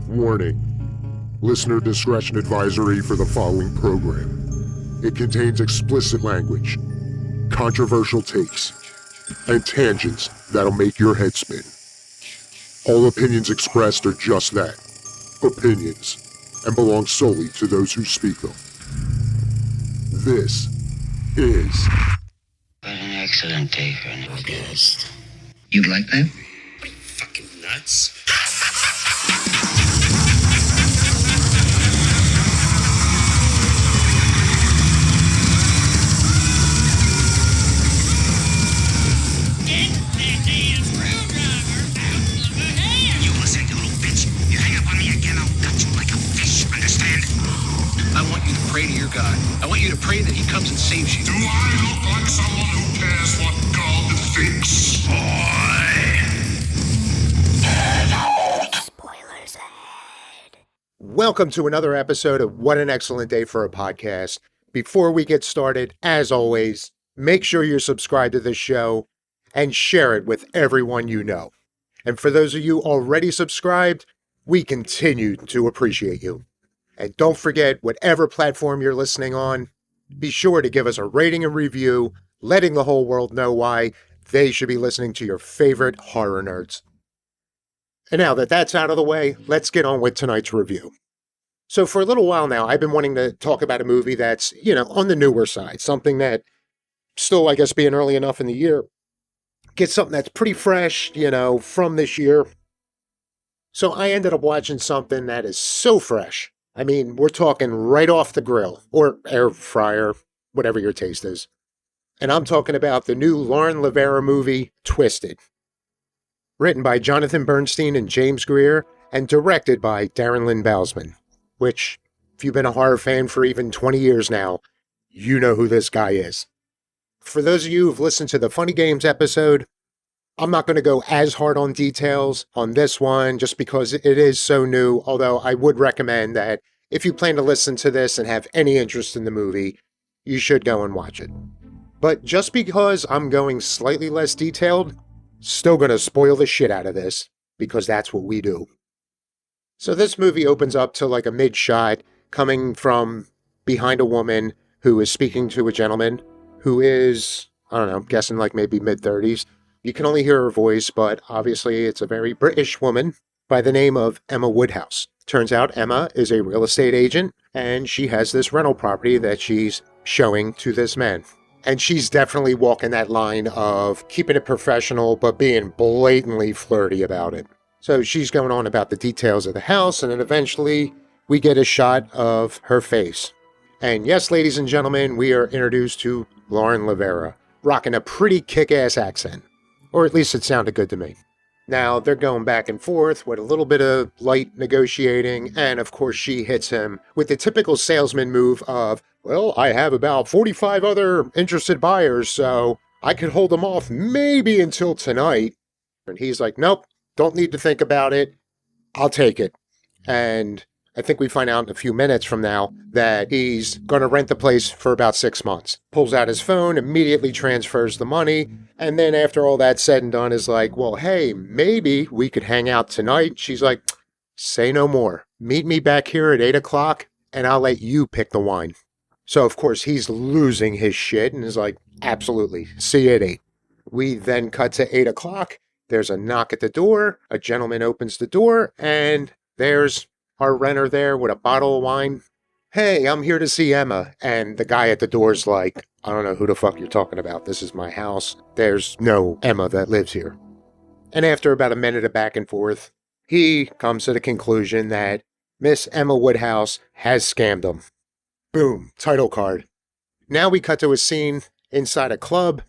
Warning. Listener discretion advisory for the following program. It contains explicit language, controversial takes, and tangents that'll make your head spin. All opinions expressed are just that, opinions, and belong solely to those who speak them. This is... What an excellent day for an guest. You'd like that? Are you fucking nuts? Get that damn screwdriver out of the hair! You listen, you little bitch. You hang up on me again, I'll gut you like a fish, understand? I want you to pray to your God. I want you to pray that he comes and saves you. Do I look like someone who cares what God thinks? Spoilers ahead. Welcome to another episode of What an Excellent Day for a Podcast. Before we get started, as always, make sure you're subscribed to this show and share it with everyone you know. And for those of you already subscribed, we continue to appreciate you. And don't forget, whatever platform you're listening on, be sure to give us a rating and review, letting the whole world know why they should be listening to your favorite horror nerds. And now that that's out of the way, let's get on with tonight's review. So for a little while now, I've been wanting to talk about a movie that's, on the newer side, something that still, I guess, being early enough in the year, get something that's pretty fresh, from this year. So I ended up watching something that is so fresh. I mean, we're talking right off the grill, or air fryer, whatever your taste is. And I'm talking about the new Lauren Lavera movie, Twisted. Written by Jonathan Bernstein and James Greer, and directed by Darren Lynn Bousman. Which, if you've been a horror fan for even 20 years now, you know who this guy is. For those of you who've listened to the Funny Games episode, I'm not going to go as hard on details on this one just because it is so new, although I would recommend that if you plan to listen to this and have any interest in the movie, you should go and watch it. But just because I'm going slightly less detailed, still going to spoil the shit out of this, because that's what we do. So this movie opens up to like a mid-shot coming from behind a woman who is speaking to a gentleman who is, I don't know, I'm guessing like maybe mid-30s. You can only hear her voice, but obviously it's a very British woman by the name of Emma Woodhouse. Turns out Emma is a real estate agent, and she has this rental property that she's showing to this man. And she's definitely walking that line of keeping it professional, but being blatantly flirty about it. So she's going on about the details of the house, and then eventually we get a shot of her face. And yes, ladies and gentlemen, we are introduced to Lauren Lavera, rocking a pretty kick-ass accent. Or at least it sounded good to me. Now, they're going back and forth with a little bit of light negotiating, and of course she hits him with the typical salesman move of, well, I have about 45 other interested buyers, so I could hold them off maybe until tonight. And he's like, nope, don't need to think about it. I'll take it. And I think we find out in a few minutes from now that he's going to rent the place for about 6 months. Pulls out his phone, immediately transfers the money, and then after all that's said and done is like, well, hey, maybe we could hang out tonight. She's like, say no more. Meet me back here at 8 o'clock, and I'll let you pick the wine. So, of course, he's losing his shit and is like, absolutely, see you at 8. We then cut to 8 o'clock. There's a knock at the door. A gentleman opens the door, and there's our renter there with a bottle of wine. Hey, I'm here to see Emma. And the guy at the door's like, I don't know who the fuck you're talking about. This is my house. There's no Emma that lives here. And after about a minute of back and forth, he comes to the conclusion that Miss Emma Woodhouse has scammed him. Boom, title card. Now we cut to a scene inside a club.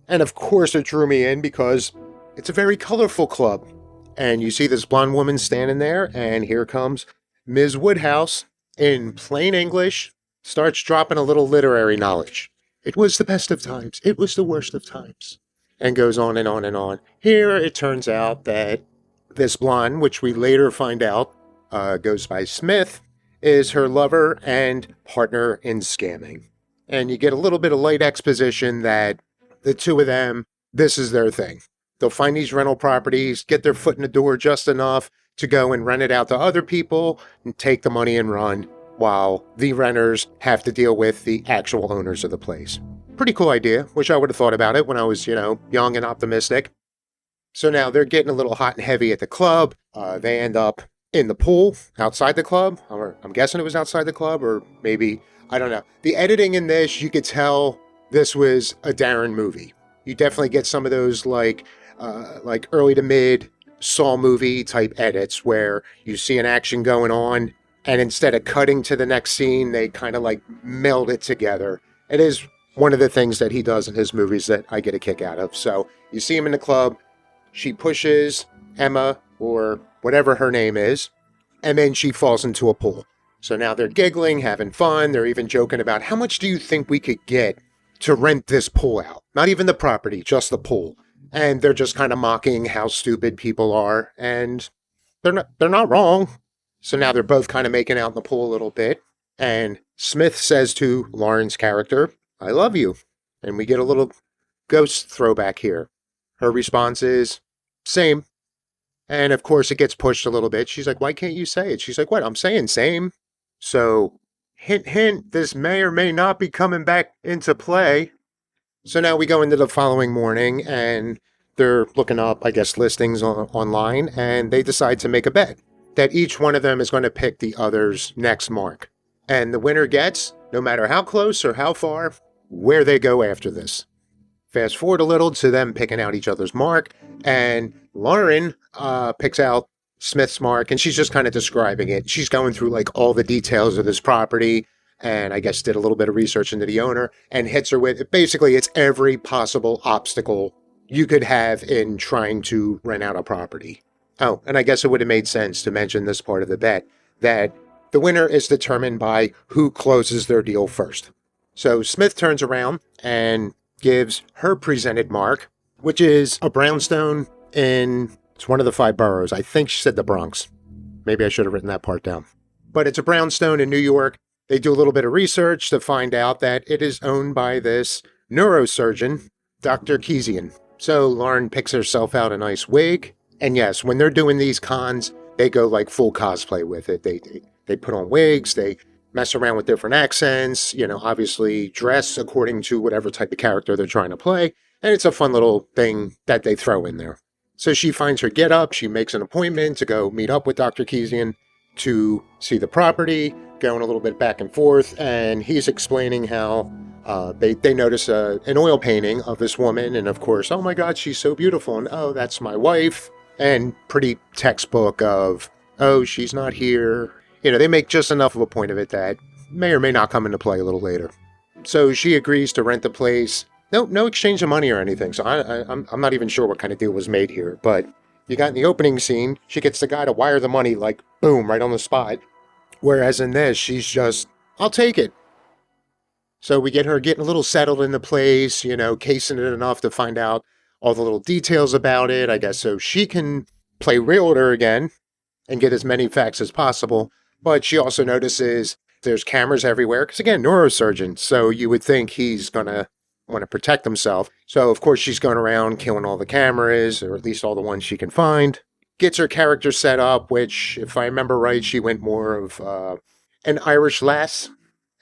And of course it drew me in because it's a very colorful club. And you see this blonde woman standing there, and here comes Ms. Woodhouse, in plain English, starts dropping a little literary knowledge. It was the best of times. It was the worst of times. And goes on and on and on. Here it turns out that this blonde, which we later find out goes by Smith, is her lover and partner in scamming. And you get a little bit of light exposition that the two of them, this is their thing. They'll find these rental properties, get their foot in the door just enough to go and rent it out to other people and take the money and run, while the renters have to deal with the actual owners of the place. Pretty cool idea. Wish I would have thought about it when I was, young and optimistic. So now they're getting a little hot and heavy at the club. They end up in the pool outside the club. I'm guessing it was outside the club, or maybe, I don't know. The editing in this, you could tell this was a Darren movie. You definitely get some of those like early to mid Saw movie type edits where you see an action going on, and instead of cutting to the next scene, they kind of like meld it together. It is one of the things that he does in his movies that I get a kick out of. So you see him in the club, she pushes Emma, or whatever her name is, and then she falls into a pool. So now they're giggling, having fun. They're even joking about, how much do you think we could get to rent this pool out? Not even the property, just the pool. And they're just kind of mocking how stupid people are, and they're not wrong. So now they're both kind of making out in the pool a little bit, and Smith says to Lauren's character, "I love you." And we get a little ghost throwback here. Her response is, "Same." And of course it gets pushed a little bit. She's like, "Why can't you say it?" She's like, "What? I'm saying same." So hint, hint, this may or may not be coming back into play. So now we go into the following morning, and they're looking up, I guess, listings online, and they decide to make a bet that each one of them is going to pick the other's next mark. And the winner gets, no matter how close or how far, where they go after this. Fast forward a little to them picking out each other's mark, and Lauren picks out Smith's mark, and she's just kind of describing it. She's going through like all the details of this property, and I guess did a little bit of research into the owner, and hits her with, basically it's every possible obstacle you could have in trying to rent out a property. Oh, and I guess it would have made sense to mention this part of the bet, that the winner is determined by who closes their deal first. So Smith turns around and gives her presented mark, which is a brownstone it's one of the 5 boroughs. I think she said the Bronx. Maybe I should have written that part down. But it's a brownstone in New York. They do a little bit of research to find out that it is owned by this neurosurgeon, Dr. Kezian. So Lauren picks herself out a nice wig. And yes, when they're doing these cons, they go like full cosplay with it. They put on wigs, they mess around with different accents, obviously dress according to whatever type of character they're trying to play. And it's a fun little thing that they throw in there. So she finds her get up, she makes an appointment to go meet up with Dr. Kezian to see the property, going a little bit back and forth, and he's explaining how they notice an oil painting of this woman, and of course, oh my God, she's so beautiful, and oh, that's my wife, and pretty textbook of, oh, she's not here. They make just enough of a point of it that may or may not come into play a little later. So she agrees to rent the place. No exchange of money or anything, so I'm not even sure what kind of deal was made here, but you got in the opening scene, she gets the guy to wire the money like, boom, right on the spot. Whereas in this, she's just, I'll take it. So we get her getting a little settled in the place, casing it enough to find out all the little details about it, I guess, so she can play realtor again and get as many facts as possible. But she also notices there's cameras everywhere, because again, neurosurgeon, so you would think he's going to want to protect himself. So of course she's going around killing all the cameras, or at least all the ones she can find. Gets her character set up, which, if I remember right, she went more of an Irish lass.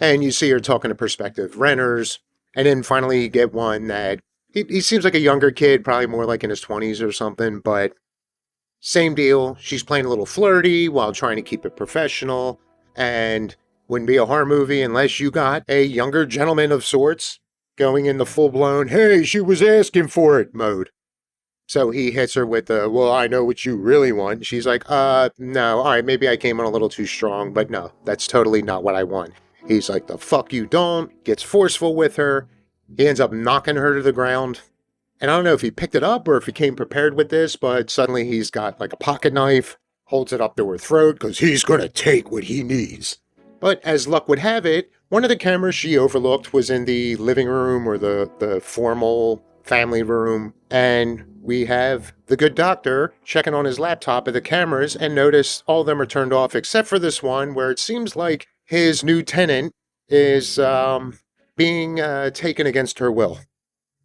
And you see her talking to prospective renters. And then finally you get one that, he seems like a younger kid, probably more like in his 20s or something, but same deal. She's playing a little flirty while trying to keep it professional. And wouldn't be a horror movie unless you got a younger gentleman of sorts going in the full-blown, hey, she was asking for it mode. So he hits her with the, well, I know what you really want. She's like, no, all right, maybe I came on a little too strong, but no, that's totally not what I want. He's like, the fuck you don't, gets forceful with her. He ends up knocking her to the ground. And I don't know if he picked it up or if he came prepared with this, but suddenly he's got like a pocket knife, holds it up to her throat because he's going to take what he needs. But as luck would have it, one of the cameras she overlooked was in the living room, or the formal family room, and we have the good doctor checking on his laptop at the cameras and notice all of them are turned off except for this one where it seems like his new tenant is being taken against her will.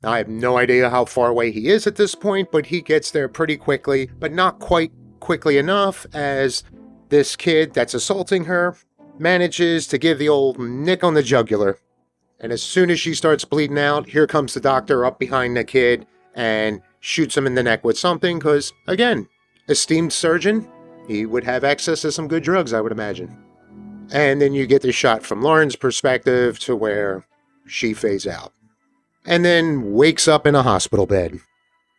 Now, I have no idea how far away he is at this point, but he gets there pretty quickly, but not quite quickly enough as this kid that's assaulting her manages to give the old nick on the jugular. And as soon as she starts bleeding out, here comes the doctor up behind the kid and shoots him in the neck with something because, again, esteemed surgeon, he would have access to some good drugs, I would imagine. And then you get the shot from Lauren's perspective to where she fades out. And then wakes up in a hospital bed.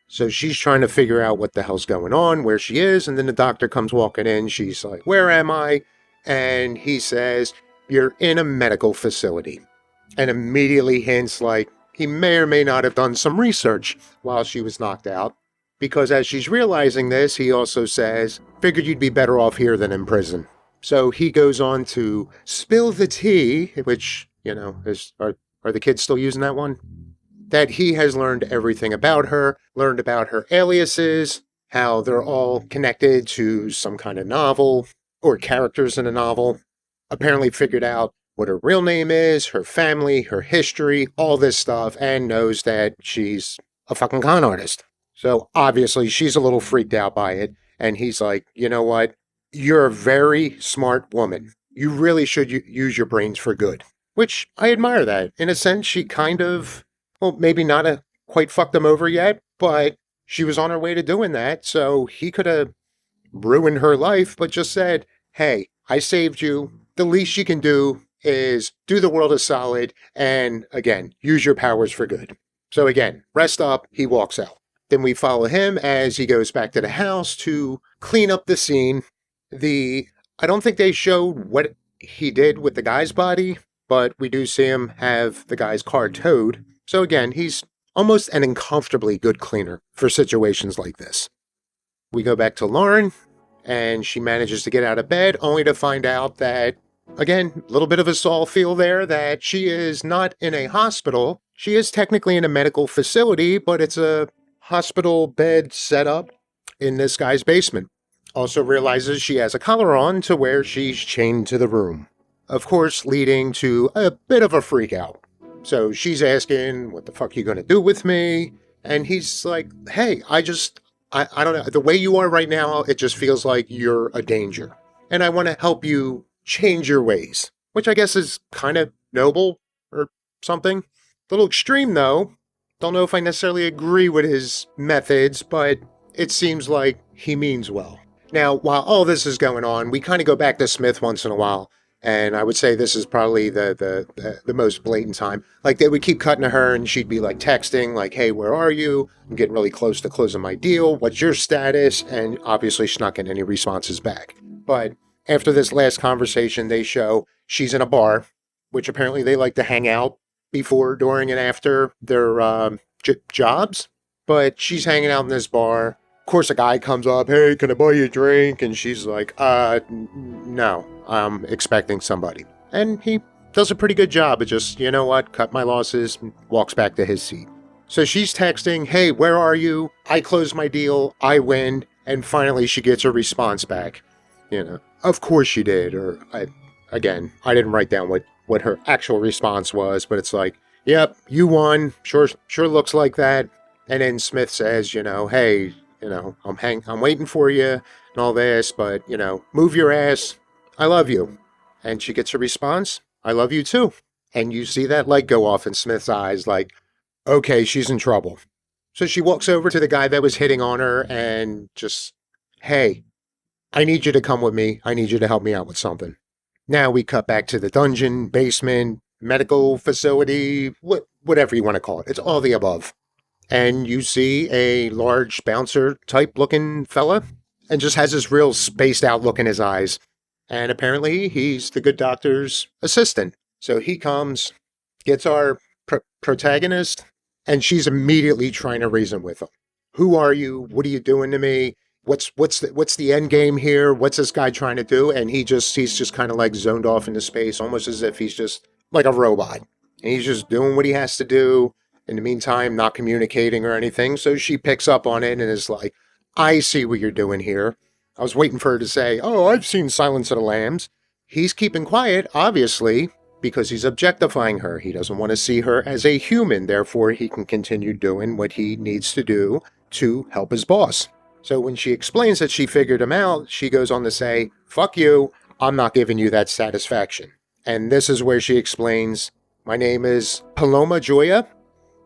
So she's trying to figure out what the hell's going on, where she is, and then the doctor comes walking in. She's like, "Where am I?" And he says, "You're in a medical facility." And immediately hints like he may or may not have done some research while she was knocked out. Because as she's realizing this, he also says, "Figured you'd be better off here than in prison." So he goes on to spill the tea, which, are the kids still using that one? That he has learned everything about her, learned about her aliases, how they're all connected to some kind of novel or characters in a novel. Apparently figured out what her real name is, her family, her history, all this stuff, and knows that she's a fucking con artist. So obviously she's a little freaked out by it. And he's like, "You know what? You're a very smart woman. You really should use your brains for good." Which I admire that. In a sense, she kind of, well, maybe not quite fucked him over yet, but she was on her way to doing that. So he could have ruined her life, but just said, "Hey, I saved you. The least you can do is do the world a solid and, again, use your powers for good." So again, rest up, he walks out. Then we follow him as he goes back to the house to clean up the scene. I don't think they showed what he did with the guy's body, but we do see him have the guy's car towed. So again, he's almost an uncomfortably good cleaner for situations like this. We go back to Lauren, and she manages to get out of bed, only to find out that, again, a little bit of a Saul feel there, that she is not in a hospital. She is technically in a medical facility, but it's a hospital bed set up in this guy's basement. Also realizes she has a collar on to where she's chained to the room. Of course, leading to a bit of a freak out. So she's asking, "What the fuck are you going to do with me?" And he's like, "Hey, I don't know. The way you are right now, it just feels like you're a danger. And I want to help you change your ways." Which I guess is kind of noble or something. A little extreme, though. Don't know if I necessarily agree with his methods, but it seems like he means well. Now, while all this is going on, we kind of go back to Smith once in a while. And I would say this is probably the most blatant time. Like, they would keep cutting to her, and she'd be, like, texting, like, "Hey, where are you? I'm getting really close to closing my deal. What's your status?" And obviously, she's not getting any responses back. But after this last conversation, they show she's in a bar, which apparently they like to hang out before, during, and after their jobs. But she's hanging out in this bar. Of course, a guy comes up, "Hey, can I buy you a drink?" And she's like, no, I'm expecting somebody." And he does a pretty good job of just, "You know what, cut my losses," and walks back to his seat. So she's texting, "Hey, where are you? I closed my deal. I win." And finally, she gets a response back. Of course she did. Or, I didn't write down what her actual response was, but it's like, "Yep, you won. Sure looks like that." And then Smith says, "Hey, I'm waiting for you and all this, but, move your ass. I love you." And she gets a response, "I love you too." And you see that light go off in Smith's eyes, like, okay, she's in trouble. So she walks over to the guy that was hitting on her and just, "Hey, I need you to come with me. I need you to help me out with something." Now we cut back to the dungeon, basement, medical facility, whatever you want to call it. It's all the above. And you see a large bouncer type looking fella and just has this real spaced out look in his eyes. And apparently he's the good doctor's assistant. So he comes, gets our protagonist, and she's immediately trying to reason with him. "Who are you? What are you doing to me? What's the end game here? What's this guy trying to do?" And he's just kind of like zoned off into space, almost as if he's just like a robot. And he's just doing what he has to do. In the meantime, not communicating or anything. So she picks up on it and is like, "I see what you're doing here." I was waiting for her to say, "Oh, I've seen Silence of the Lambs." He's keeping quiet, obviously, because he's objectifying her. He doesn't want to see her as a human. Therefore, he can continue doing what he needs to do to help his boss. So when she explains that she figured him out, she goes on to say, fuck you, I'm not giving you that satisfaction. And this is where she explains, my name is Paloma Joya.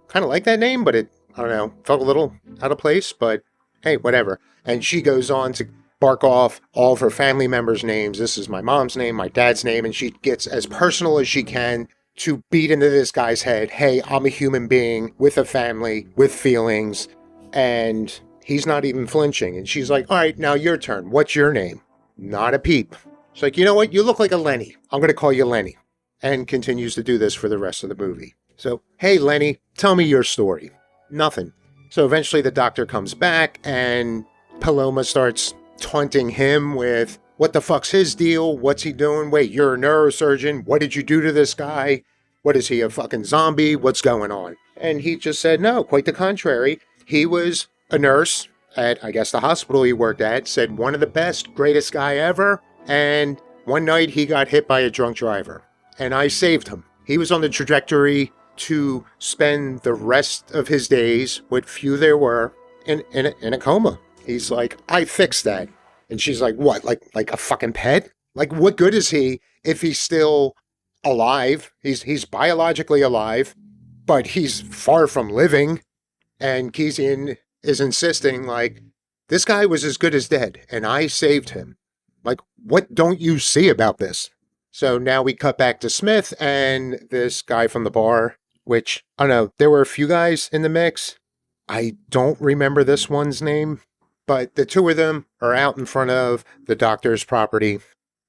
Kind of like that name, but I don't know, felt a little out of place, but hey, whatever. And she goes on to bark off all of her family members' names. This is my mom's name, my dad's name, and she gets as personal as she can to beat into this guy's head, hey, I'm a human being with a family, with feelings, and he's not even flinching. And she's like, all right, now your turn. What's your name? Not a peep. She's like, you know what? You look like a Lenny. I'm going to call you Lenny. And continues to do this for the rest of the movie. So, hey, Lenny, tell me your story. Nothing. So eventually the doctor comes back and Paloma starts taunting him with, what the fuck's his deal? What's he doing? Wait, you're a neurosurgeon. What did you do to this guy? What is he, a fucking zombie? What's going on? And he just said, no, quite the contrary. He was a nurse at, I guess, the hospital he worked at, said one of the best, greatest guy ever. And one night he got hit by a drunk driver. And I saved him. He was on the trajectory to spend the rest of his days, what few there were, in a coma. He's like, I fixed that. And she's like, what, like a fucking pet? Like, what good is he if he's still alive? He's biologically alive, but he's far from living. And Kezian is insisting, like, this guy was as good as dead, and I saved him. Like, what don't you see about this? So now we cut back to Smith and this guy from the bar, which, I don't know, there were a few guys in the mix. I don't remember this one's name, but the two of them are out in front of the doctor's property.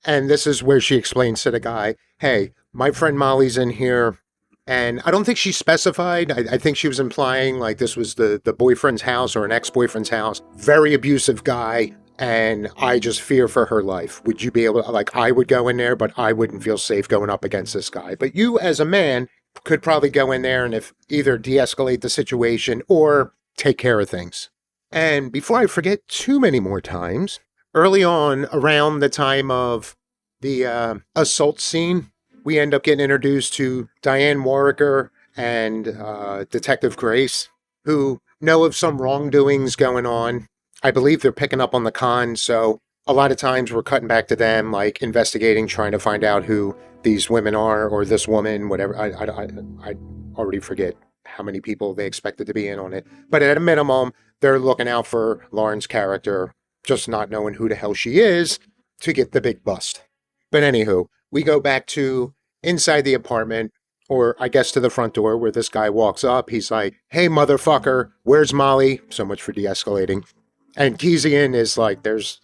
And this is where she explains to the guy, hey, my friend Molly's in here. And I don't think she specified. I think she was implying like this was the boyfriend's house or an ex-boyfriend's house. Very abusive guy. And I just fear for her life. Would you be able to, like, I would go in there, but I wouldn't feel safe going up against this guy. But you as a man could probably go in there and if either de-escalate the situation or take care of things. And before I forget too many more times, early on, around the time of the assault scene, we end up getting introduced to Diane Warwicker and Detective Grace, who know of some wrongdoings going on. I believe they're picking up on the con, so a lot of times we're cutting back to them, like investigating, trying to find out who these women are, or this woman, whatever. I already forget how many people they expected to be in on it. But at a minimum, they're looking out for Lauren's character, just not knowing who the hell she is, to get the big bust. But anywho, we go back to inside the apartment, or I guess to the front door, where this guy walks up. He's like, hey, motherfucker, where's Molly? So much for de-escalating. And Kezian is like, there's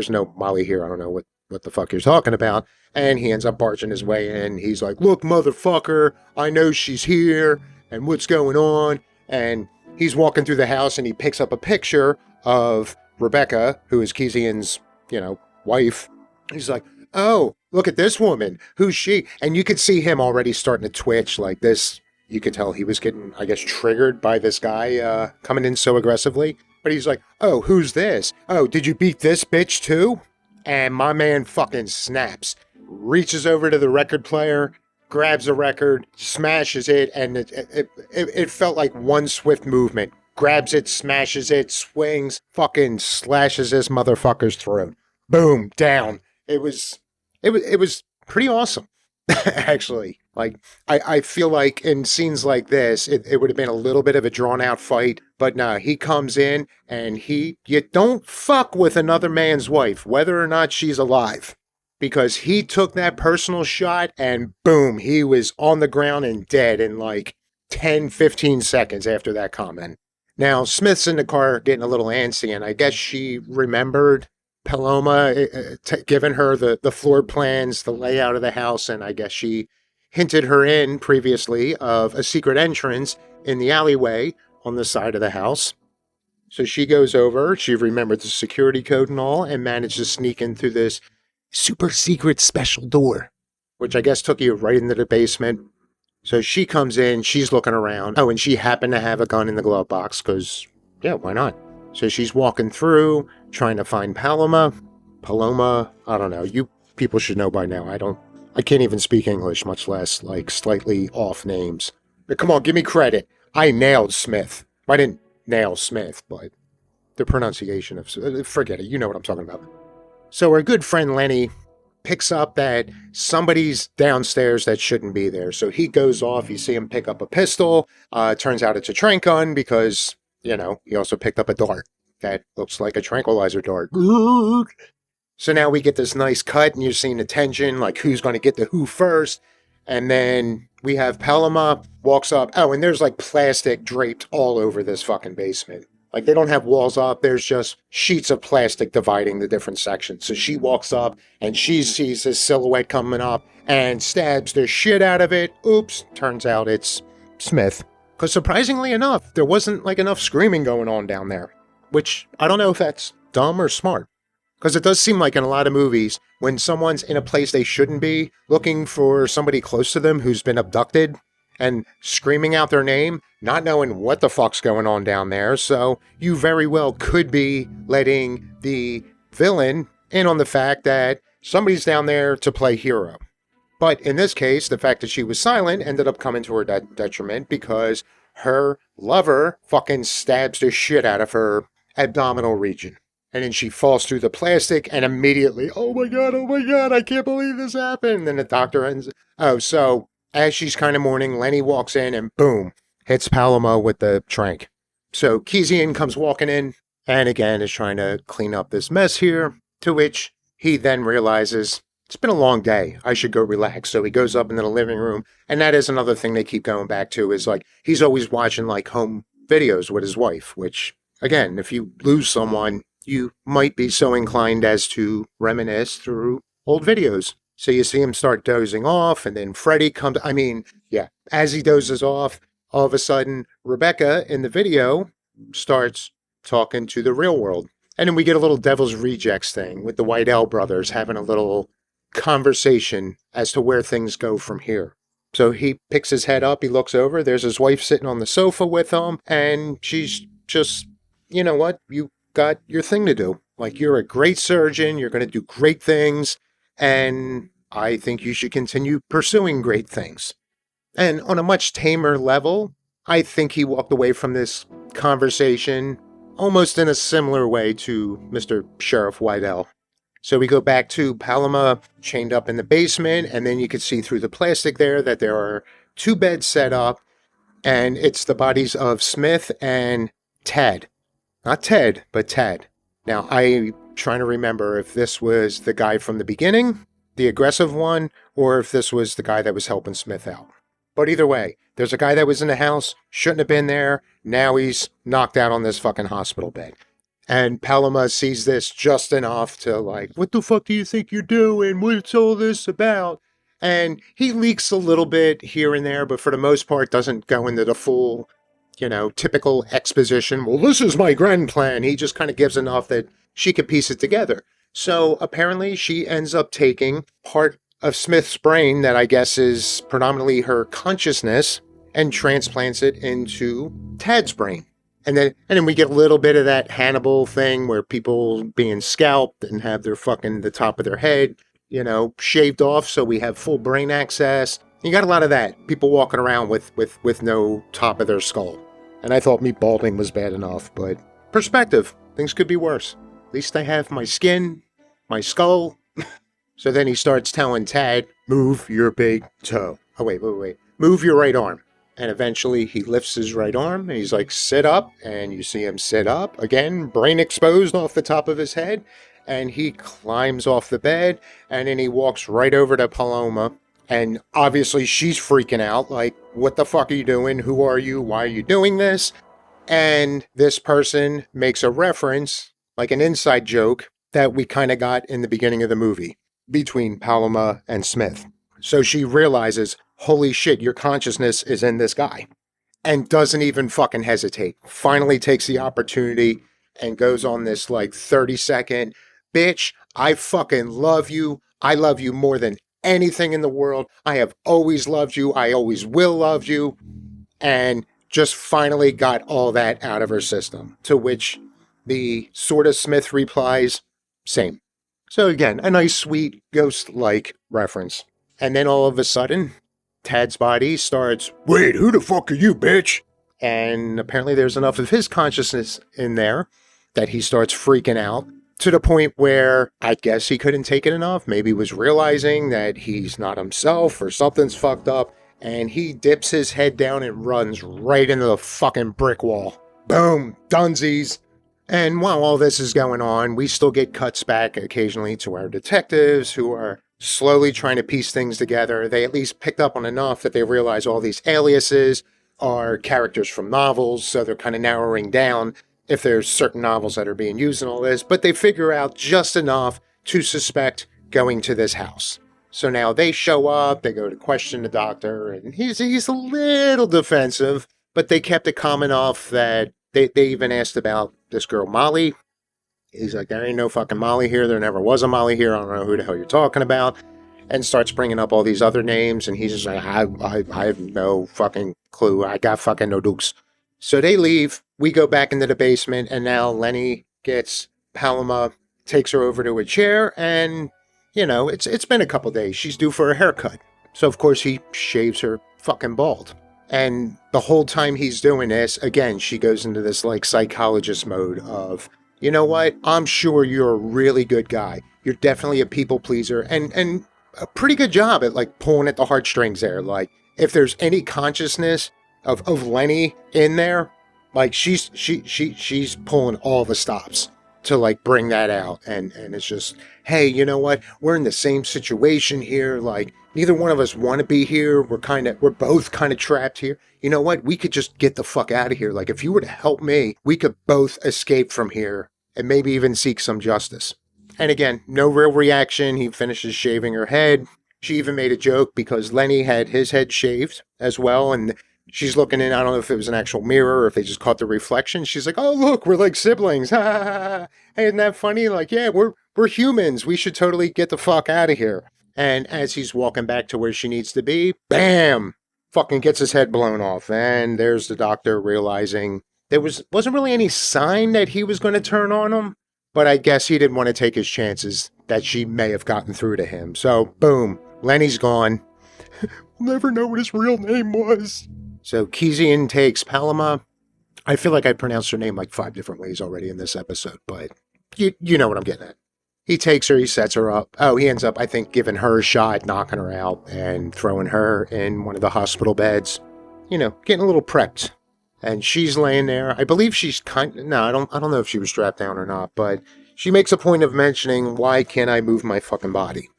no Molly here. I don't know what the fuck you're talking about. And he ends up barging his way in. He's like, look, motherfucker, I know she's here. And what's going on? And he's walking through the house and he picks up a picture of Rebecca, who is Kezian's, wife. He's like, oh, look at this woman. Who's she? And you could see him already starting to twitch like this. You could tell he was getting, I guess, triggered by this guy coming in so aggressively. But he's like, oh, who's this? Oh, did you beat this bitch too? And my man fucking snaps, reaches over to the record player, grabs a record, smashes it, and it felt like one swift movement. Grabs it, smashes it, swings, fucking slashes this motherfucker's throat. Boom, down. It was pretty awesome, actually. Like, I feel like in scenes like this, it would have been a little bit of a drawn-out fight, but nah, he comes in, and you don't fuck with another man's wife, whether or not she's alive, because he took that personal shot, and boom, he was on the ground and dead in like 10, 15 seconds after that comment. Now, Smith's in the car getting a little antsy, and I guess she remembered Paloma giving her the floor plans, the layout of the house, and I guess she hinted her in previously of a secret entrance in the alleyway on the side of the house. So she goes over, she remembered the security code and all, and managed to sneak in through this super secret special door, which I guess took you right into the basement. So she comes in, she's looking around. Oh, and she happened to have a gun in the glove box, because, yeah, why not? So she's walking through, trying to find Paloma, I don't know. You people should know by now. I can't even speak English, much less, like, slightly off names. But come on, give me credit. I nailed Smith. I didn't nail Smith, but the pronunciation of, forget it, you know what I'm talking about. So our good friend Lenny picks up that somebody's downstairs that shouldn't be there. So he goes off, you see him pick up a pistol. Turns out it's a tranq gun because, you know, he also picked up a dart that looks like a tranquilizer dart. So now we get this nice cut and you're seeing the tension, like who's going to get the who first. And then we have Paloma walks up. Oh, and there's like plastic draped all over this fucking basement. Like they don't have walls up. There's just sheets of plastic dividing the different sections. So she walks up and she sees this silhouette coming up and stabs the shit out of it. Oops. Turns out it's Smith. Because surprisingly enough, there wasn't like enough screaming going on down there. Which I don't know if that's dumb or smart. Because it does seem like in a lot of movies, when someone's in a place they shouldn't be, looking for somebody close to them who's been abducted, and screaming out their name, not knowing what the fuck's going on down there. So you very well could be letting the villain in on the fact that somebody's down there to play hero. But in this case, the fact that she was silent ended up coming to her detriment because her lover fucking stabs the shit out of her abdominal region. And then she falls through the plastic and immediately, oh my God, I can't believe this happened. And then the doctor ends. Oh, so as she's kind of mourning, Lenny walks in and boom, hits Paloma with the tranq. So Kezian comes walking in and again is trying to clean up this mess here, to which he then realizes it's been a long day. I should go relax. So he goes up into the living room. And that is another thing they keep going back to is like, he's always watching like home videos with his wife, which again, if you lose someone, you might be so inclined as to reminisce through old videos. So you see him start dozing off, and then Freddy comes. I mean, yeah, as he dozes off, all of a sudden, Rebecca in the video starts talking to the real world. And then we get a little Devil's Rejects thing with the Whitell brothers having a little conversation as to where things go from here. So he picks his head up, he looks over, there's his wife sitting on the sofa with him, and she's just, you know what, you got your thing to do. Like, you're a great surgeon, you're going to do great things, and I think you should continue pursuing great things. And on a much tamer level, I think he walked away from this conversation almost in a similar way to Mr. Sheriff Whitell. So we go back to Paloma chained up in the basement, and then you can see through the plastic there that there are 2 beds set up, and it's the bodies of Smith and Tad. Not Ted, but Tad. Now, I'm trying to remember if this was the guy from the beginning, the aggressive one, or if this was the guy that was helping Smith out. But either way, there's a guy that was in the house, shouldn't have been there, now he's knocked out on this fucking hospital bed. And Paloma sees this just enough to like, what the fuck do you think you're doing? What's all this about? And he leaks a little bit here and there, but for the most part doesn't go into the full, you know, typical exposition. Well, this is my grand plan. He just kind of gives enough that she could piece it together. So apparently she ends up taking part of Smith's brain that I guess is predominantly her consciousness and transplants it into Tad's brain. And then we get a little bit of that Hannibal thing where people being scalped and have their fucking, the top of their head, you know, shaved off so we have full brain access. You got a lot of that. People walking around with no top of their skull. And I thought me balding was bad enough, but perspective. Things could be worse. At least I have my skin, my skull. So then he starts telling Tad, move your big toe. Oh, wait. Move your right arm. And eventually he lifts his right arm and he's like, sit up. And you see him sit up. Again, brain exposed off the top of his head. And he climbs off the bed and then he walks right over to Paloma. And obviously she's freaking out, like, what the fuck are you doing? Who are you? Why are you doing this? And this person makes a reference, like an inside joke, that we kind of got in the beginning of the movie between Paloma and Smith. So she realizes, holy shit, your consciousness is in this guy. And doesn't even fucking hesitate. Finally takes the opportunity and goes on this like 30-second, bitch, I fucking love you. I love you more than anything in the world. I have always loved you. I always will love you. And just finally got all that out of her system. To which the sort of Smith replies, same. So again, a nice, sweet, ghost-like reference. And then all of a sudden, Tad's body starts, wait, who the fuck are you, bitch? And apparently there's enough of his consciousness in there that he starts freaking out to the point where I guess he couldn't take it enough. Maybe he was realizing that he's not himself or something's fucked up. And he dips his head down and runs right into the fucking brick wall. Boom, dunsies. And while all this is going on, we still get cuts back occasionally to our detectives who are slowly trying to piece things together. They at least picked up on enough that they realize all these aliases are characters from novels, so they're kind of narrowing down if there's certain novels that are being used in all this, but they figure out just enough to suspect going to this house. So now they show up, they go to question the doctor, and he's a little defensive, but they kept it calm enough that they even asked about this girl Molly. He's like, there ain't no fucking Molly here, there never was a Molly here, I don't know who the hell you're talking about, and starts bringing up all these other names, and he's just like, I have no fucking clue, I got fucking no dukes. So they leave, we go back into the basement, and now Lenny gets Paloma, takes her over to a chair, and, you know, it's been a couple days. She's due for a haircut. So, of course, he shaves her fucking bald. And the whole time he's doing this, again, she goes into this, like, psychologist mode of, you know what, I'm sure you're a really good guy. You're definitely a people pleaser, and a pretty good job at, like, pulling at the heartstrings there. Like, if there's any consciousness of Lenny in there, like she's pulling all the stops to like bring that out, and it's just, hey, you know what, we're in the same situation here, like neither one of us want to be here, we're both kind of trapped here, you know what, we could just get the fuck out of here, like if you were to help me, we could both escape from here and maybe even seek some justice. And again, no real reaction. He finishes shaving her head. She even made a joke because Lenny had his head shaved as well, and she's looking in, I don't know if it was an actual mirror or if they just caught the reflection. She's like, oh, look, we're like siblings. Ha ha ha. Hey, isn't that funny? Like, yeah, we're humans. We should totally get the fuck out of here. And as he's walking back to where she needs to be, bam, fucking gets his head blown off. And there's the doctor realizing there wasn't really any sign that he was going to turn on him, but I guess he didn't want to take his chances that she may have gotten through to him. So, boom, Lenny's gone. We'll never know what his real name was. So Kezian takes Paloma. I feel like I pronounced her name like 5 different ways already in this episode, but you know what I'm getting at. He takes her, he sets her up. Oh, he ends up, I think, giving her a shot, knocking her out, and throwing her in one of the hospital beds. You know, getting a little prepped. And she's laying there. I believe she's I don't know if she was strapped down or not, but she makes a point of mentioning, why can't I move my fucking body?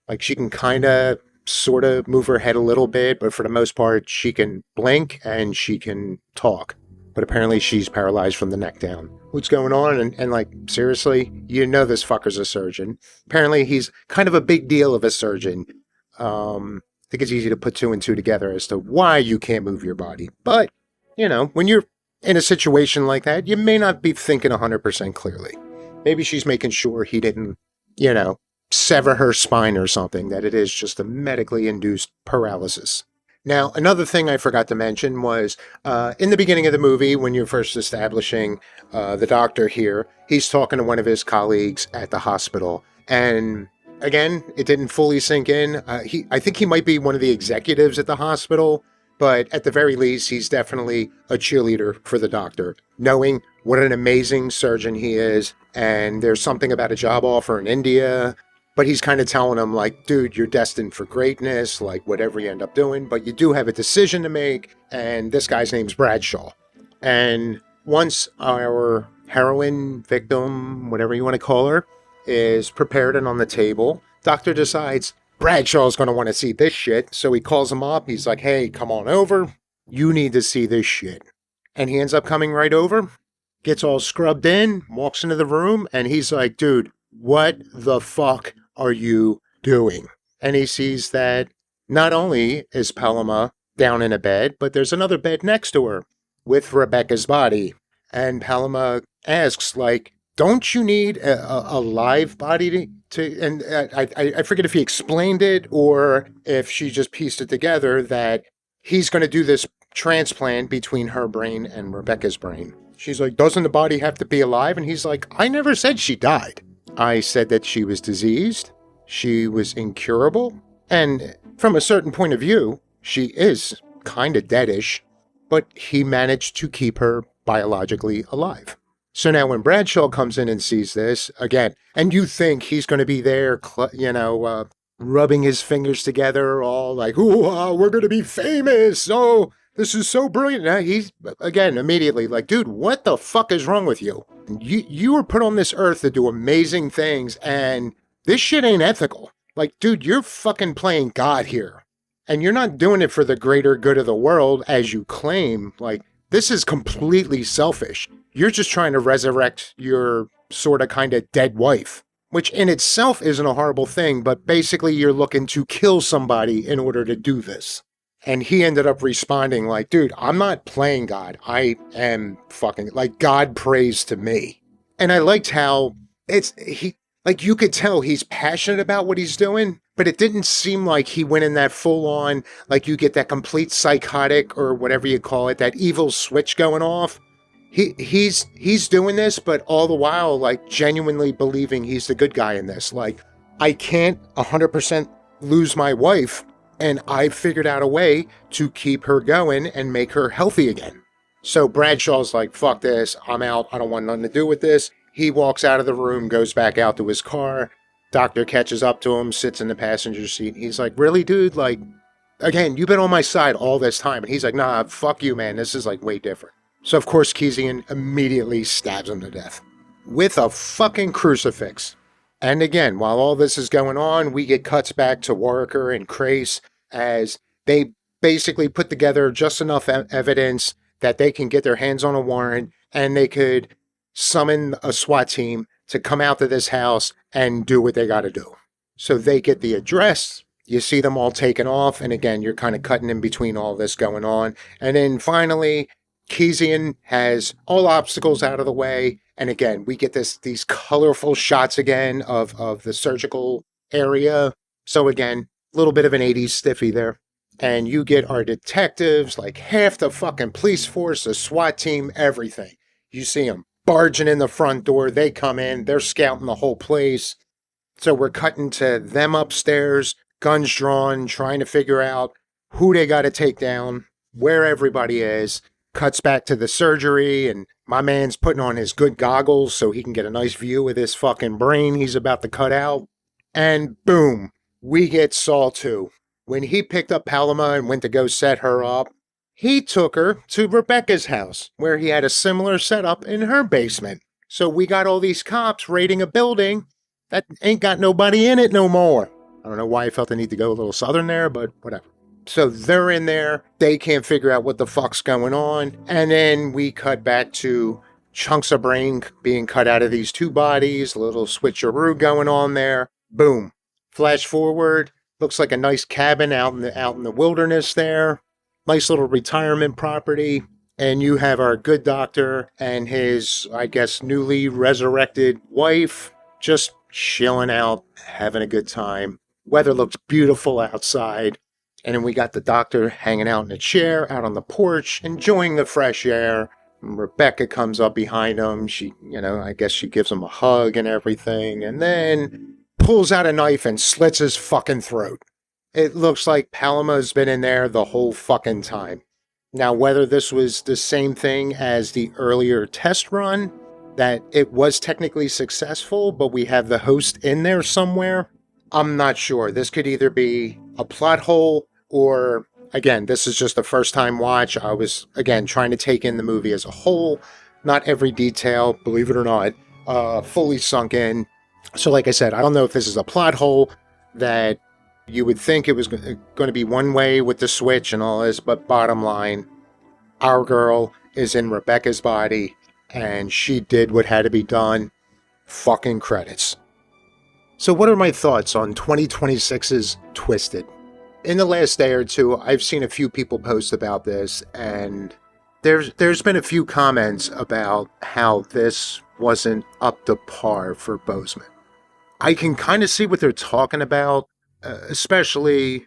Like, she can kind of sort of move her head a little bit, but for the most part, she can blink and she can talk. But apparently she's paralyzed from the neck down. What's going on? And like, seriously, you know this fucker's a surgeon. Apparently he's kind of a big deal of a surgeon. I think it's easy to put 2 and 2 together as to why you can't move your body. But, you know, when you're in a situation like that, you may not be thinking 100% clearly. Maybe she's making sure he didn't, you know, sever her spine or something, that it is just a medically induced paralysis. Now, another thing I forgot to mention was in the beginning of the movie, when you're first establishing the doctor here, he's talking to one of his colleagues at the hospital. And again, it didn't fully sink in. I think he might be one of the executives at the hospital, but at the very least, he's definitely a cheerleader for the doctor, knowing what an amazing surgeon he is. And there's something about a job offer in India. But he's kind of telling him, like, dude, you're destined for greatness, like, whatever you end up doing, but you do have a decision to make, and this guy's name's Bradshaw. And once our heroine, victim, whatever you want to call her, is prepared and on the table, doctor decides Bradshaw's going to want to see this shit, so he calls him up. He's like, hey, come on over. You need to see this shit. And he ends up coming right over, gets all scrubbed in, walks into the room, and he's like, dude, what the fuck are you doing? And he sees that not only is Paloma down in a bed, but there's another bed next to her with Rebecca's body. And Paloma asks, like, don't you need a live body to and I forget if he explained it or if she just pieced it together that he's going to do this transplant between her brain and Rebecca's brain. She's like, doesn't the body have to be alive? And he's like, I never said she died. I said that she was diseased, she was incurable, and from a certain point of view, she is kind of deadish, but he managed to keep her biologically alive. So now when Bradshaw comes in and sees this, again, and you think he's going to be there, rubbing his fingers together, all like, ooh, we're going to be famous. Oh, this is so brilliant. Now he's, again, immediately like, dude, what the fuck is wrong with you? You were put on this earth to do amazing things, and this shit ain't ethical. Like, dude, you're fucking playing God here. And you're not doing it for the greater good of the world, as you claim. Like, this is completely selfish. You're just trying to resurrect your sort of kind of dead wife, which in itself isn't a horrible thing, but basically you're looking to kill somebody in order to do this. And he ended up responding like, dude, I'm not playing God. I am fucking, like, God prays to me. And I liked how you could tell he's passionate about what he's doing, but it didn't seem like he went in that full on, like you get that complete psychotic or whatever you call it, that evil switch going off. He's doing this, but all the while, like, genuinely believing he's the good guy in this. Like, I can't 100% lose my wife, and I figured out a way to keep her going and make her healthy again. So Bradshaw's like, fuck this, I'm out, I don't want nothing to do with this. He walks out of the room, goes back out to his car. Doctor catches up to him, sits in the passenger seat. He's like, really, dude? Like, again, you've been on my side all this time. And he's like, nah, fuck you, man. This is, like, way different. So, of course, Kezian immediately stabs him to death with a fucking crucifix. And again, while all this is going on, we get cuts back to Warwicker and Crace as they basically put together just enough evidence that they can get their hands on a warrant and they could summon a SWAT team to come out to this house and do what they got to do. So they get the address. You see them all taken off. And again, you're kind of cutting in between all this going on. And then finally, Kezian has all obstacles out of the way. And again, we get these colorful shots again of the surgical area. So again, a little bit of an 80s stiffy there. And you get our detectives, like half the fucking police force, the SWAT team, everything. You see them barging in the front door. They come in. They're scouting the whole place. So we're cutting to them upstairs, guns drawn, trying to figure out who they got to take down, where everybody is. Cuts back to the surgery, and my man's putting on his good goggles so he can get a nice view of this fucking brain he's about to cut out. And boom, we get Saul 2. When he picked up Paloma and went to go set her up, he took her to Rebecca's house, where he had a similar setup in her basement. So we got all these cops raiding a building that ain't got nobody in it no more. I don't know why I felt the need to go a little southern there, but whatever. So they're in there. They can't figure out what the fuck's going on. And then we cut back to chunks of brain being cut out of these two bodies, a little switcheroo going on there. Boom. Flash forward. Looks like a nice cabin out in the wilderness there. Nice little retirement property. And you have our good doctor and his, I guess, newly resurrected wife just chilling out, having a good time. Weather looks beautiful outside. And then we got the doctor hanging out in a chair out on the porch, enjoying the fresh air. And Rebecca comes up behind him. She, I guess she gives him a hug and everything. And then pulls out a knife and slits his fucking throat. It looks like Paloma's been in there the whole fucking time. Now, whether this was the same thing as the earlier test run, that it was technically successful, but we have the host in there somewhere, I'm not sure. This could either be a plot hole or, again, this is just a first time watch. I was, again, trying to take in the movie as a whole. Not every detail, believe it or not, fully sunk in. So like I said, I don't know if this is a plot hole that you would think it was going to be one way with the switch and all this, but bottom line, our girl is in Rebecca's body and she did what had to be done. Fucking credits. So what are my thoughts on 2026's Twisted? In the last day or two, I've seen a few people post about this, and there's been a few comments about how this wasn't up to par for Bousman. I can kind of see what they're talking about, especially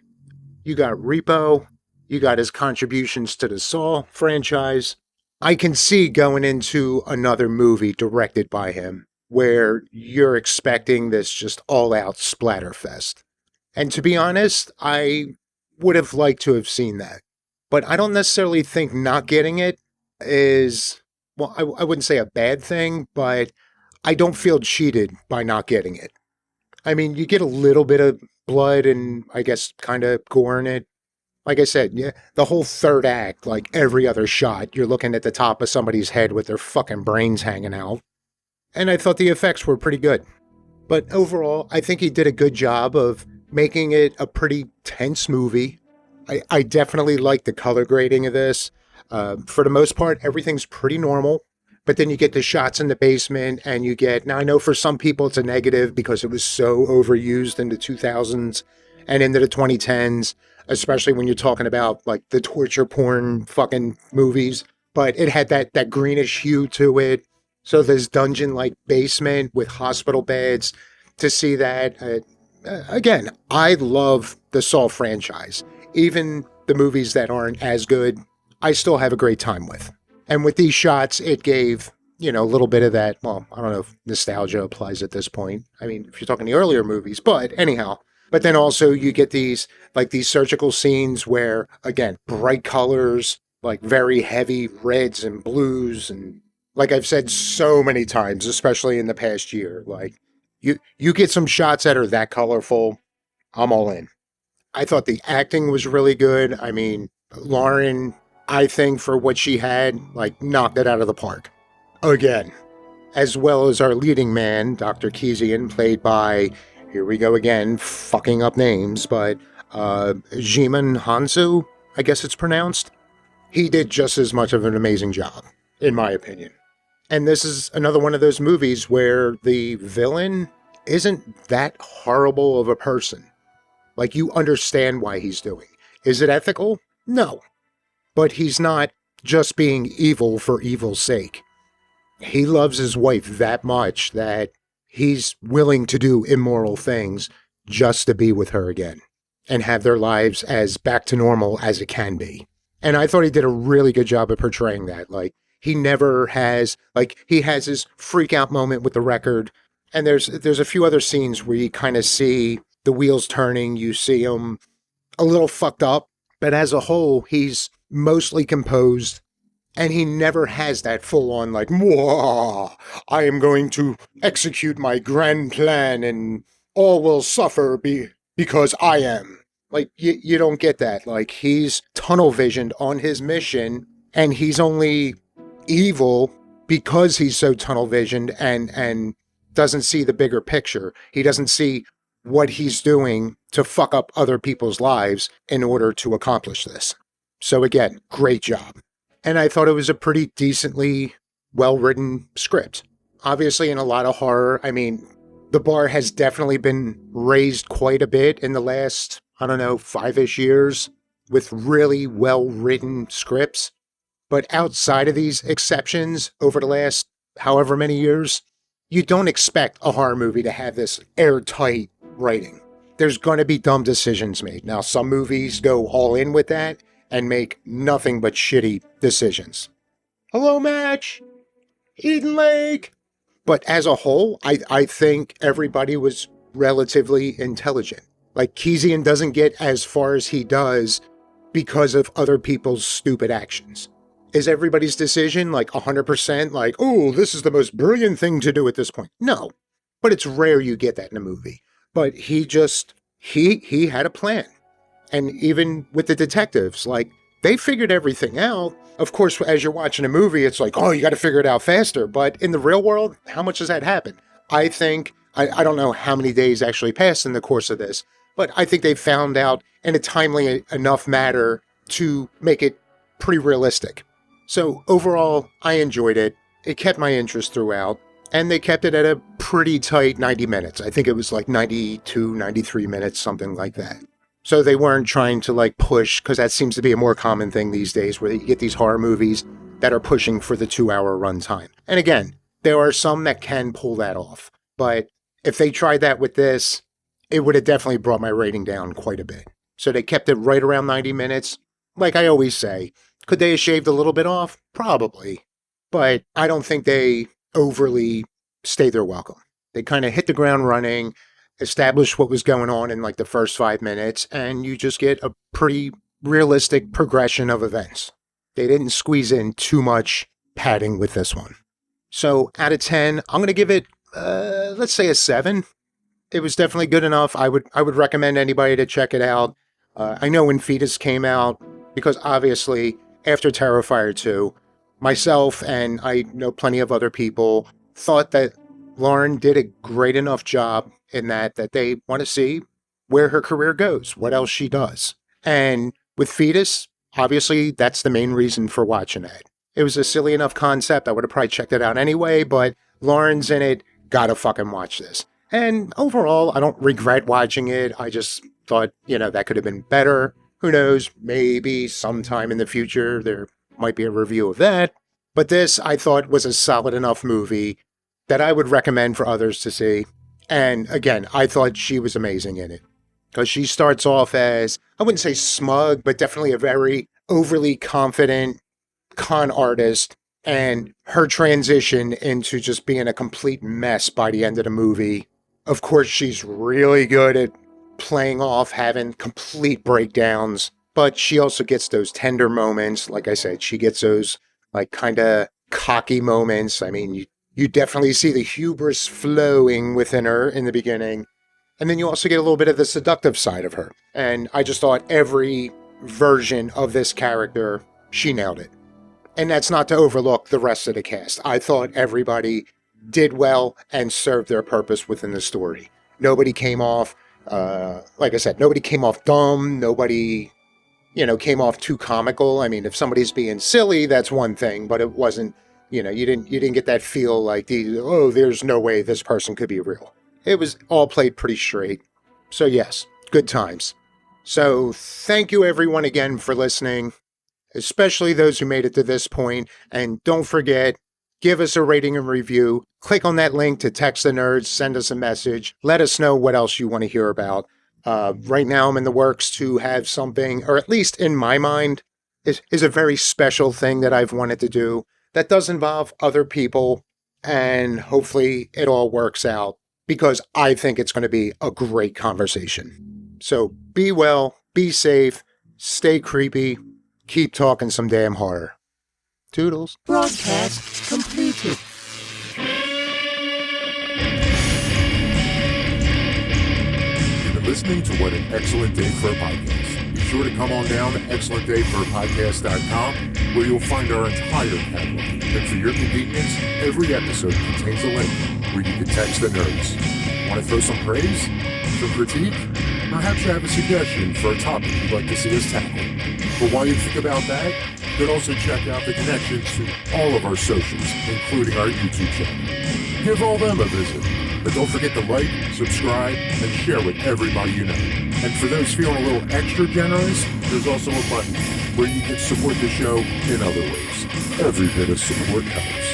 you got Repo, you got his contributions to the Saw franchise. I can see going into another movie directed by him, where you're expecting this just all-out splatterfest. And to be honest, I would have liked to have seen that. But I don't necessarily think not getting it is well, I wouldn't say a bad thing, but I don't feel cheated by not getting it. I mean, you get a little bit of blood and I guess kind of gore in it. Like I said, yeah, the whole third act, like every other shot, you're looking at the top of somebody's head with their fucking brains hanging out. And I thought the effects were pretty good. But overall, I think he did a good job of making it a pretty tense movie. I definitely like the color grading of this. For the most part, everything's pretty normal. But then you get the shots in the basement and you get, now I know for some people it's a negative because it was so overused in the 2000s and into the 2010s, especially when you're talking about like the torture porn fucking movies. But it had that greenish hue to it. So this dungeon-like basement with hospital beds, to see that, again, I love the Saw franchise. Even the movies that aren't as good, I still have a great time with. And with these shots, it gave, a little bit of that, well, I don't know if nostalgia applies at this point. I mean, if you're talking the earlier movies, but anyhow. But then also you get these surgical scenes where, again, bright colors, like very heavy reds and blues. And like I've said so many times, especially in the past year, like you get some shots that are that colorful, I'm all in. I thought the acting was really good. I mean, Lauren, I think for what she had, like, knocked it out of the park. Again. As well as our leading man, Dr. Kezian, played by, here we go again, fucking up names, but Djimon Hounsou, I guess it's pronounced. He did just as much of an amazing job, in my opinion. And this is another one of those movies where the villain isn't that horrible of a person. Like, you understand why he's doing. Is it ethical? No. But he's not just being evil for evil's sake. He loves his wife that much that he's willing to do immoral things just to be with her again and have their lives as back to normal as it can be. And I thought he did a really good job of portraying that. Like, he never has, like, he has his freak out moment with the record. And there's a few other scenes where you kind of see the wheels turning, you see him a little fucked up. But as a whole, he's mostly composed, and he never has that full-on, like, "Mwah, I am going to execute my grand plan, and all will suffer because I am." Like, you don't get that. Like, he's tunnel-visioned on his mission, and he's only evil because he's so tunnel-visioned and doesn't see the bigger picture. He doesn't see what he's doing to fuck up other people's lives in order to accomplish this. So again, great job. And I thought it was a pretty decently well-written script. Obviously, in a lot of horror, I mean, the bar has definitely been raised quite a bit in the last, 5-ish years with really well-written scripts. But outside of these exceptions over the last however many years, you don't expect a horror movie to have this airtight writing. There's going to be dumb decisions made. Now, some movies go all in with that and make nothing but shitty decisions. Hello, Match! Eden Lake! But as a whole, I think everybody was relatively intelligent. Like, Kezian doesn't get as far as he does because of other people's stupid actions. Is everybody's decision like 100% like, oh, this is the most brilliant thing to do at this point? No. But it's rare you get that in a movie. But he had a plan. And even with the detectives, like, they figured everything out. Of course, as you're watching a movie, it's like, oh, you got to figure it out faster. But in the real world, how much does that happen? I think, I don't know how many days actually passed in the course of this, but I think they found out in a timely enough manner to make it pretty realistic. So overall, I enjoyed it. It kept my interest throughout. And they kept it at a pretty tight 90 minutes. I think it was like 92, 93 minutes, something like that. So they weren't trying to like push, because that seems to be a more common thing these days, where you get these horror movies that are pushing for the 2-hour runtime. And again, there are some that can pull that off. But if they tried that with this, it would have definitely brought my rating down quite a bit. So they kept it right around 90 minutes. Like I always say, could they have shaved a little bit off? Probably. But I don't think they overly stayed their welcome. They kind of hit the ground running, established what was going on in like the first 5 minutes, and you just get a pretty realistic progression of events. They didn't squeeze in too much padding with this one. So out of 10, I'm going to give it, let's say a 7. It was definitely good enough. I would recommend anybody to check it out. I know when Fetus came out, because obviously after Terrifier 2, myself and I know plenty of other people thought that Lauren did a great enough job in that they want to see where her career goes, what else she does. And with Fetus, obviously that's the main reason for watching it. It was a silly enough concept. I would have probably checked it out anyway, but Lauren's in it. Gotta fucking watch this. And overall, I don't regret watching it. I just thought, that could have been better. Who knows? Maybe sometime in the future there might be a review of that. But this, I thought, was a solid enough movie that I would recommend for others to see. And again, I thought she was amazing in it. Because she starts off as, I wouldn't say smug, but definitely a very overly confident con artist. And her transition into just being a complete mess by the end of the movie. Of course, she's really good at playing off, having complete breakdowns. But she also gets those tender moments. Like I said, she gets those kind of cocky moments. I mean, you definitely see the hubris flowing within her in the beginning. And then you also get a little bit of the seductive side of her. And I just thought every version of this character, she nailed it. And that's not to overlook the rest of the cast. I thought everybody did well and served their purpose within the story. Nobody came off, like I said, nobody came off dumb. Nobody, came off too comical. I mean, if somebody's being silly, that's one thing, but it wasn't, you didn't get that feel like, there's no way this person could be real. It was all played pretty straight. So yes, good times. So thank you everyone again for listening, especially those who made it to this point. And don't forget, give us a rating and review. Click on that link to Text the Nerds, send us a message. Let us know what else you want to hear about. Right now I'm in the works to have something, or at least in my mind, is a very special thing that I've wanted to do that does involve other people, and hopefully it all works out because I think it's going to be a great conversation. So be well, be safe, stay creepy, keep talking some damn horror. Toodles. Broadcast completed. You've been listening to What an Excellent Day for a Podcast. Be sure to come on down to excellentdayforapodcast.com where you'll find our entire catalog. And for your convenience, every episode contains a link where you can text the nerds. Want to throw some praise? Some critique? Perhaps you have a suggestion for a topic you'd like to see us tackle. But while you think about that, you can also check out the connections to all of our socials, including our YouTube channel. Give all them a visit. But don't forget to like, subscribe, and share with everybody you know. And for those feeling a little extra generous, there's also a button where you can support the show in other ways. Every bit of support helps.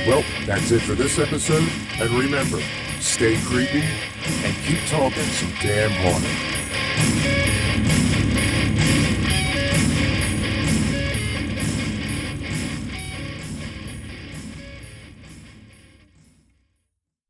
Well, that's it for this episode. And remember, stay creepy and keep talking some damn horror.